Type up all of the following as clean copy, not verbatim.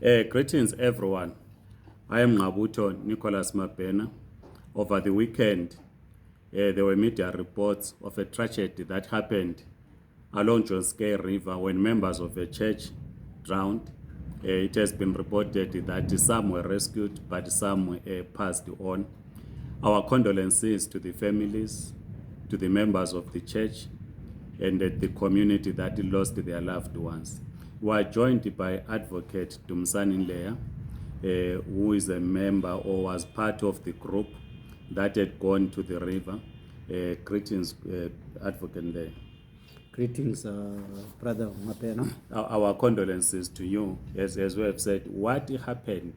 Greetings, everyone. I am Ngabuto Nicholas Mabena. Over the weekend, there were media reports of a tragedy that happened along Juskei River when members of a church drowned. It has been reported that some were rescued, but some passed on. Our condolences to the families, to the members of the church, and the community that lost their loved ones. We are joined by Advocate Dumisani Nleya, who is a member or was part of the group that had gone to the river. Greetings, Advocate Nleya. Greetings, Brother Mapena. Our condolences to you. As we have said, what happened?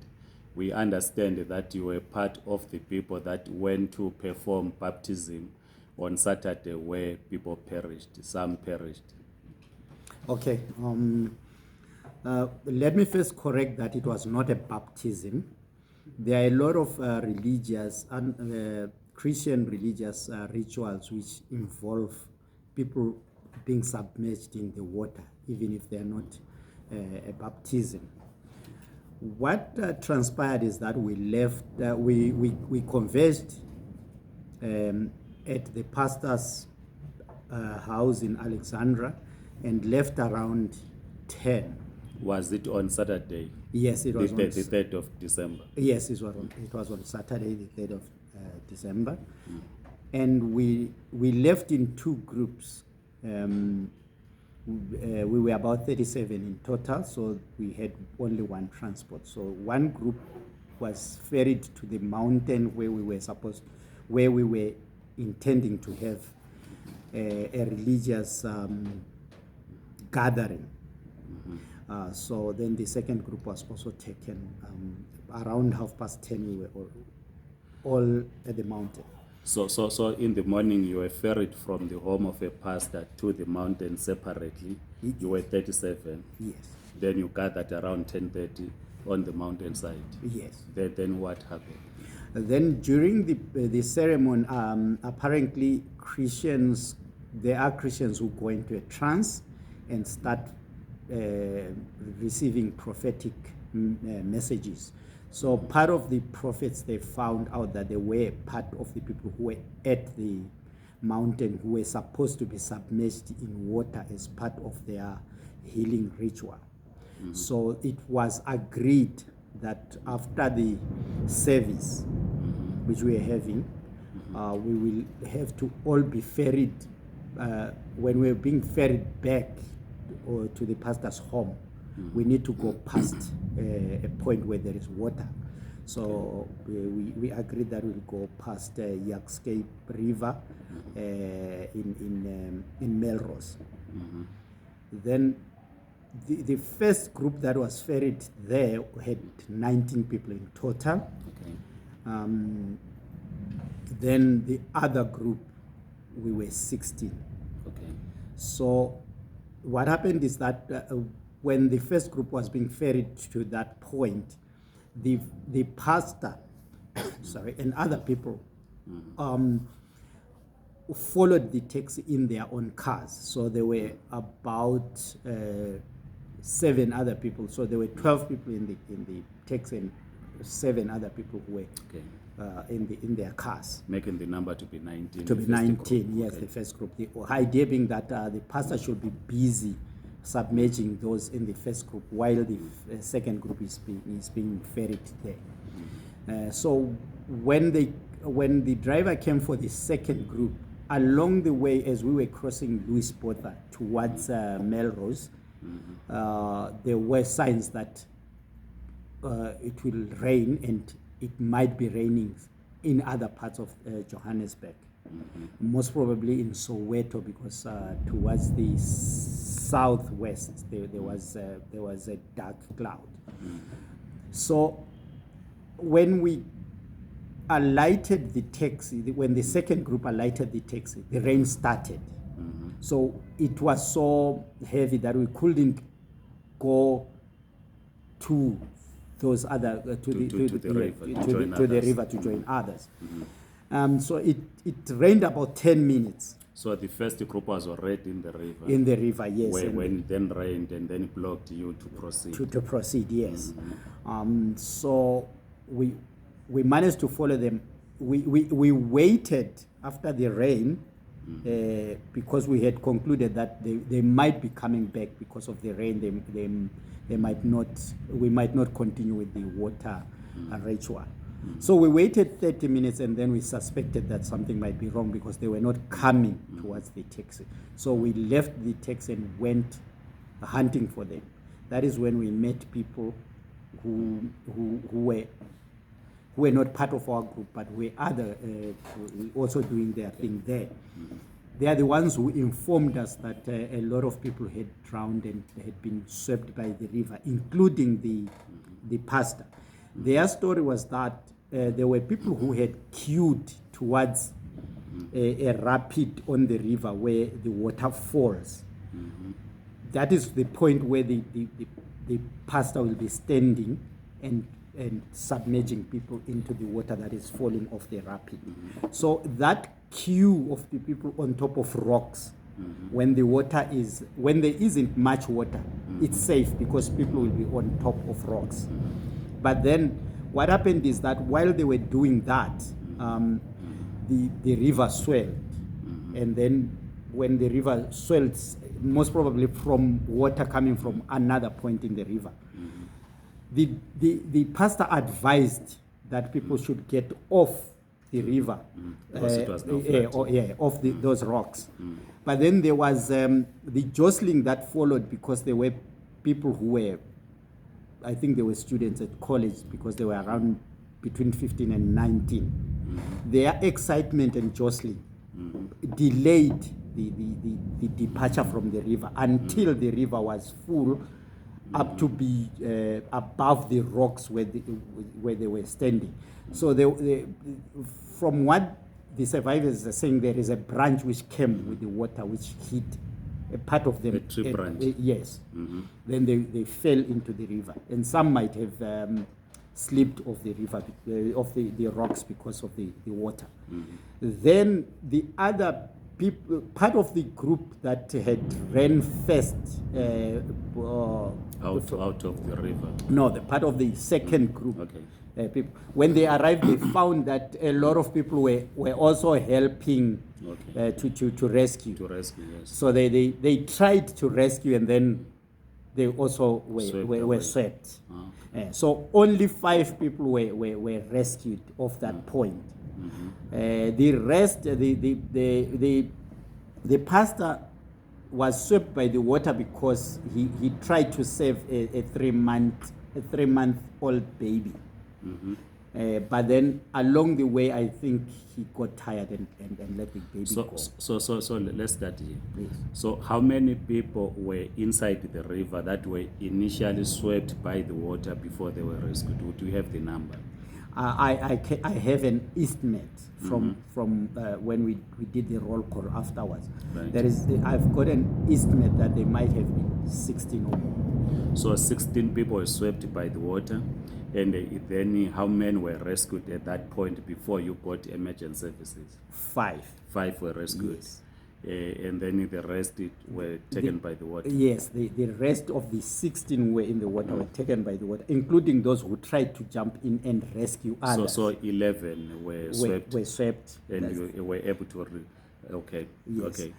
We understand that you were part of the people that went to perform baptism on Saturday where people perished, some perished. Okay, let me first correct that it was not a baptism. There are a lot of religious and Christian religious rituals which involve people being submerged in the water, even if they are not a baptism. What transpired is that we left, we converged at the pastor's house in Alexandra and left around 10. Was it on Saturday? Yes, it was the 3rd of December. Yes, it was on Saturday, the 3rd of December. And we left in two groups. We were about 37 in total, so we had only one transport. So one group was ferried to the mountain where we were intending to have a religious gathering. So then the second group was also taken. Around 10:30, we were all at the mountain. So in the morning, you were ferried from the home of a pastor to the mountain separately. You were 37. Yes. Then you gathered around 10:30 on the mountainside. Yes. Then what happened? Then during the ceremony, apparently there are Christians who go into a trance and start receiving prophetic messages. So part of the prophets, they found out that they were part of the people who were at the mountain who were supposed to be submerged in water as part of their healing ritual. So it was agreed that after the service, which we are having, we will have to all be ferried. When we're being ferried back or to the pastor's home, we need to go past a point where there is water. So we agreed that we'll go past Juskei River in Melrose. Then the first group that was ferried there had 19 people in total. Then the other group, we were 16. Okay. So what happened is that when the first group was being ferried to that point, the pastor, and other people followed the taxi in their own cars. So there were about 7 other people. So there were 12 people in the taxi and 7 other people who were in their cars. Making the number to be 19. To be 19, yes, the first group. The idea being that the pastor should be busy submerging those in the first group while the second group is being ferried there. So when the driver came for the second group, along the way as we were crossing Louis Botha towards Melrose, there were signs that it will rain, and it might be raining in other parts of Johannesburg. Most probably in Soweto, because towards the southwest there was a dark cloud. So when we alighted the taxi, when the second group alighted the taxi, the rain started. So it was so heavy that we couldn't go to those other to the river to join others. So it rained about 10 minutes. So the first group was already in the river. In the river, yes. When it then rained and then it blocked you to proceed. To proceed, yes. So we managed to follow them. We waited after the rain because we had concluded that they might be coming back because of the rain. They might not. We might not continue with the water ritual. So we waited 30 minutes and then we suspected that something might be wrong because they were not coming towards the taxi. So we left the taxi and went hunting for them. That is when we met people who were not part of our group, but were also doing their thing there. They are the ones who informed us that a lot of people had drowned and had been swept by the river, including the pastor. Their story was that there were people who had queued towards a rapid on the river where the water falls. That is the point where the pastor will be standing and submerging people into the water that is falling off the rapid. So that queue of the people on top of rocks, when there isn't much water, it's safe because people will be on top of rocks. But then what happened is that while they were doing that, the river swelled. And then when the river swelled, most probably from water coming from another point in the river, the pastor advised that people should get off the river, off those rocks. But then there was the jostling that followed because there were people who were, I think they were students at college because they were around between 15 and 19. Their excitement and jostling delayed the departure from the river until the river was full up to be above the rocks where they were standing. So from what the survivors are saying, there is a branch which came with the water which hit a part of them. A tree branch. Yes. Then they fell into the river. And some might have slipped off the river, off the rocks because of the water. Then the other people, part of the group that had ran first out of the river. No, the part of the second group. Okay. People, when they arrived, they found that a lot of people were also helping to rescue. To rescue, yes. So they tried to rescue and then they also were swept. So only 5 people were rescued off that point. The rest, the pastor was swept by the water because he tried to save a 3-month-old baby. But then along the way, I think he got tired and let the baby go. So let's start here. Please. So how many people were inside the river that were initially swept by the water before they were rescued? Do you have the number? I have an estimate from when we did the roll call afterwards. Right. I've got an estimate that there might have been 16 or more. So 16 people were swept by the water, and then how many were rescued at that point before you got emergency services? 5. 5 were rescued. Yes. And then the rest were taken by the water. Yes, the rest of the 16 were in the water, were taken by the water, including those who tried to jump in and rescue others. So 11 were swept. Were swept. And you were able to... Okay. Yes. Okay.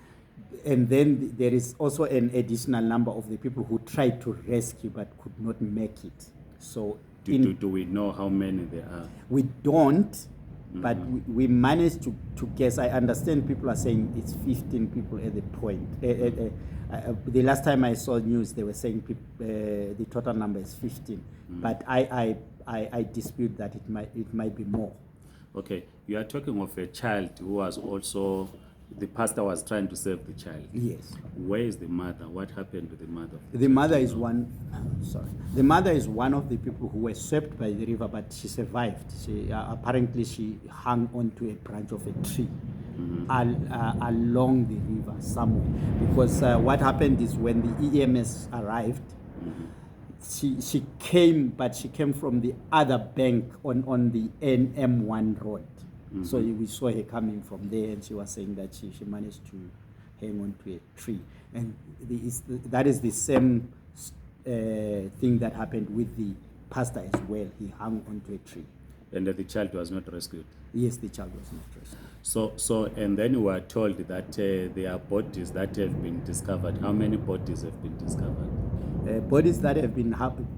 And then there is also an additional number of the people who tried to rescue but could not make it. So do we know how many there are? We don't. But we managed to guess. I understand people are saying it's 15 people at the point. The last time I saw news, they were saying the total number is 15. But I dispute that it might be more. Okay, you are talking of a child who was also, the pastor was trying to save the child. Yes. Where is the mother? What happened to the mother? The mother is one. Sorry, the mother is one of the people who were swept by the river, but she survived. She apparently she hung onto a branch of a tree along the river somewhere. Because what happened is when the EMS arrived, she came, but she came from the other bank on the NM1 road. So we saw her coming from there, and she was saying that she managed to hang on to a tree. And that is the same thing that happened with the pastor as well. He hung onto a tree. And the child was not rescued. Yes, the child was not rescued. So, and then we were told that there are bodies that have been discovered. How many bodies have been discovered? Bodies that have been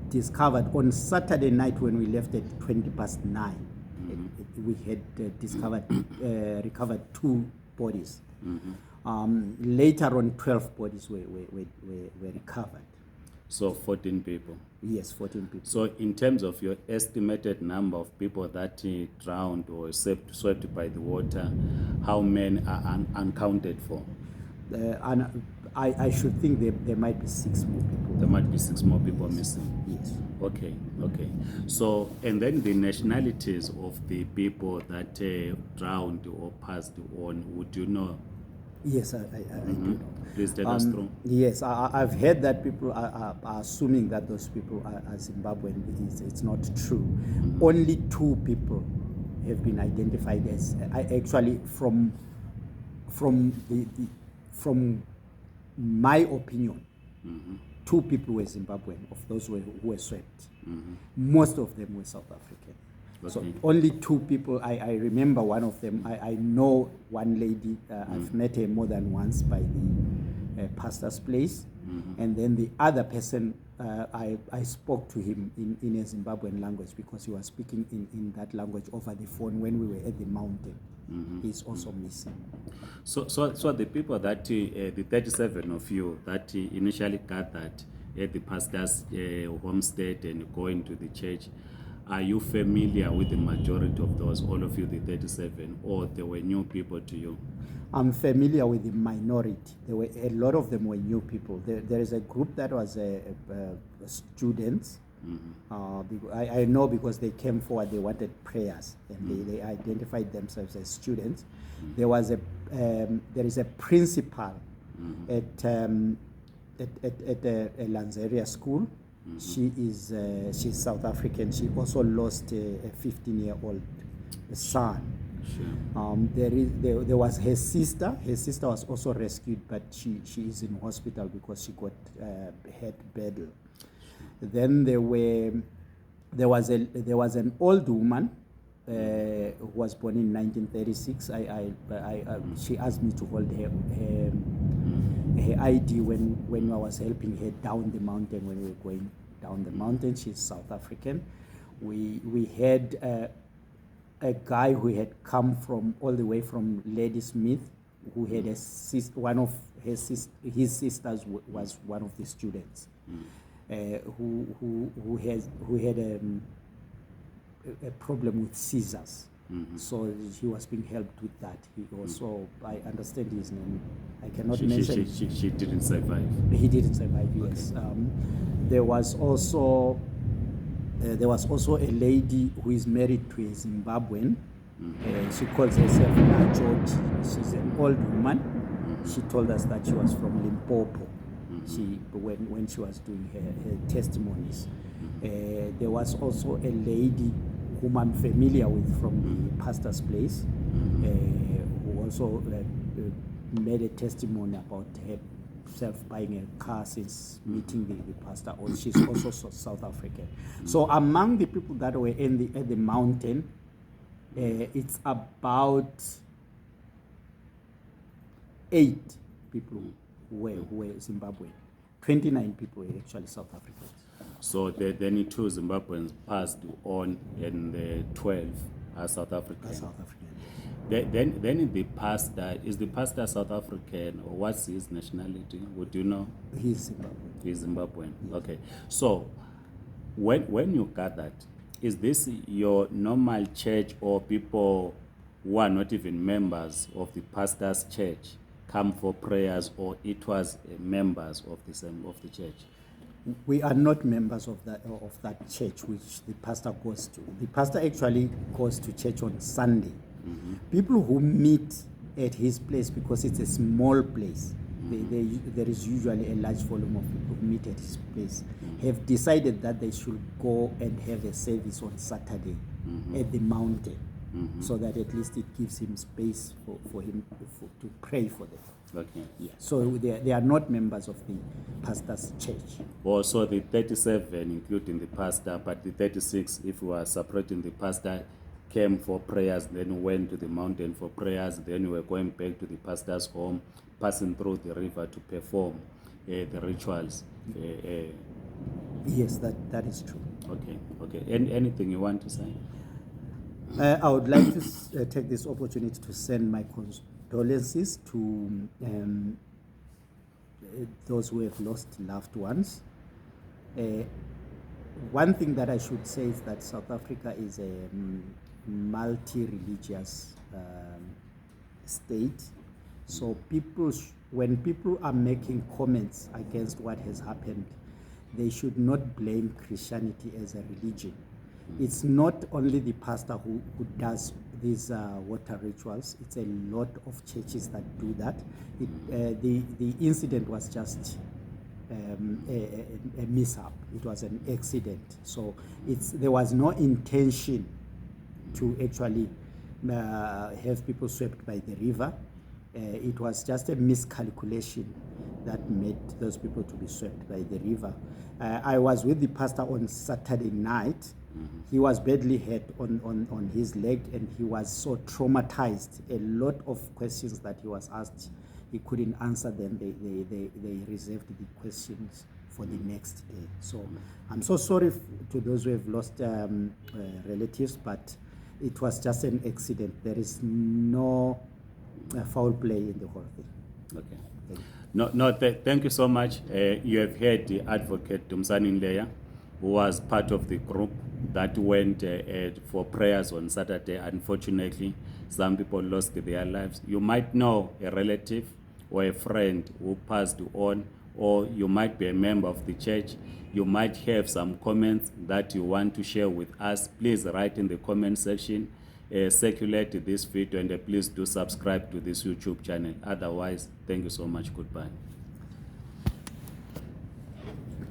discovered on Saturday night when we left at 9:20. We had recovered 2 bodies. Later on, 12 bodies were recovered. So 14 people. Yes, 14 people. So in terms of your estimated number of people that drowned or swept by the water, how many are uncounted for? And I should think there might be 6 more people. There might be 6 more people missing. Yes. Okay. So, and then the nationalities of the people that drowned or passed on, would you know? Yes, I do know. Please take us through. Yes, I've heard that people are assuming that those people are Zimbabwean. It's not true. Only 2 people have been identified as actually from my opinion. 2 people were Zimbabwean of those who were swept. Most of them were South African. Okay. So only 2 people. I remember one of them. I know one lady. I've met her more than once by the pastor's place. And then the other person, I spoke to him in a Zimbabwean language because he was speaking in that language over the phone when we were at the mountain. He's also missing. So the people that, the 37 of you that initially gathered at the pastor's homestead and going to the church, are you familiar with the majority of those, all of you, the 37, or there were new people to you? I'm familiar with the minority. There were a lot of them were new people. There is a group that was students. I know because they came forward. They wanted prayers, and they identified themselves as students. There is a principal at a Lanzaria school. She's South African. She also lost a 15-year-old son. Sure. There was her sister. Her sister was also rescued, but she is in hospital because she got head battle. Then there was an old woman who was born in 1936. She asked me to hold her ID when I was helping her down the mountain when we were going down the mountain. She's South African. We had a guy who had come all the way from Ladysmith, who had his sisters was one of the students, who had a problem with seizures. So he was being helped with that. He also, I understand his name. I cannot mention. She didn't survive. He didn't survive. Yes. Okay. There was also a lady who is married to a Zimbabwean. She calls herself George. She's an old woman. She told us that she was from Limpopo. When she was doing her testimonies. There was also a lady whom I'm familiar with from the pastor's place, who also made a testimony about herself buying a car since meeting the pastor. She's also South African. So among the people that were at the mountain, it's about 8 people who were Zimbabwean. 29 people were actually South Africans. So then 2 Zimbabweans passed on, and the 12 are South African. Then the pastor, is the pastor South African, or what's his nationality? Would you know? He's Zimbabwean. He's Zimbabwean. Yes. Okay. So when you gathered, is this your normal church, or people who are not even members of the pastor's church come for prayers, or it was members of the church? We are not members of that church which the pastor goes to. The pastor actually goes to church on Sunday. People who meet at his place, because it's a small place, there is usually a large volume of people who meet at his place, have decided that they should go and have a service on Saturday at the mountain. so that at least it gives him space for him to pray for them. Okay. Yeah. So they are not members of the pastor's church. Also, the 37, including the pastor, but the 36, if we are separating the pastor, came for prayers, then went to the mountain for prayers, then we were going back to the pastor's home, passing through the river to perform the rituals. Yes, that is true. Okay. Anything you want to say? I would like to take this opportunity to send my condolences to those who have lost loved ones. One thing that I should say is that South Africa is a multi-religious state. So when people are making comments against what has happened, they should not blame Christianity as a religion. It's not only the pastor who does these water rituals. It's a lot of churches that do that. The incident was just a mishap. It was an accident. So there was no intention to actually have people swept by the river. It was just a miscalculation that made those people to be swept by the river. I was with the pastor on Saturday night. He was badly hurt on his leg, and he was so traumatized. A lot of questions that he was asked, he couldn't answer them. They reserved the questions for the next day. So I'm so sorry to those who have lost relatives, but it was just an accident. There is no foul play in the whole thing. Okay. Thank you so much. You have heard the advocate Dumisani Nleya, who was part of the group that went for prayers on Saturday. Unfortunately, some people lost their lives. You might know a relative or a friend who passed on, or you might be a member of the church. You might have some comments that you want to share with us. Please write in the comment section, circulate this video, and please do subscribe to this YouTube channel. Otherwise, thank you so much. Goodbye.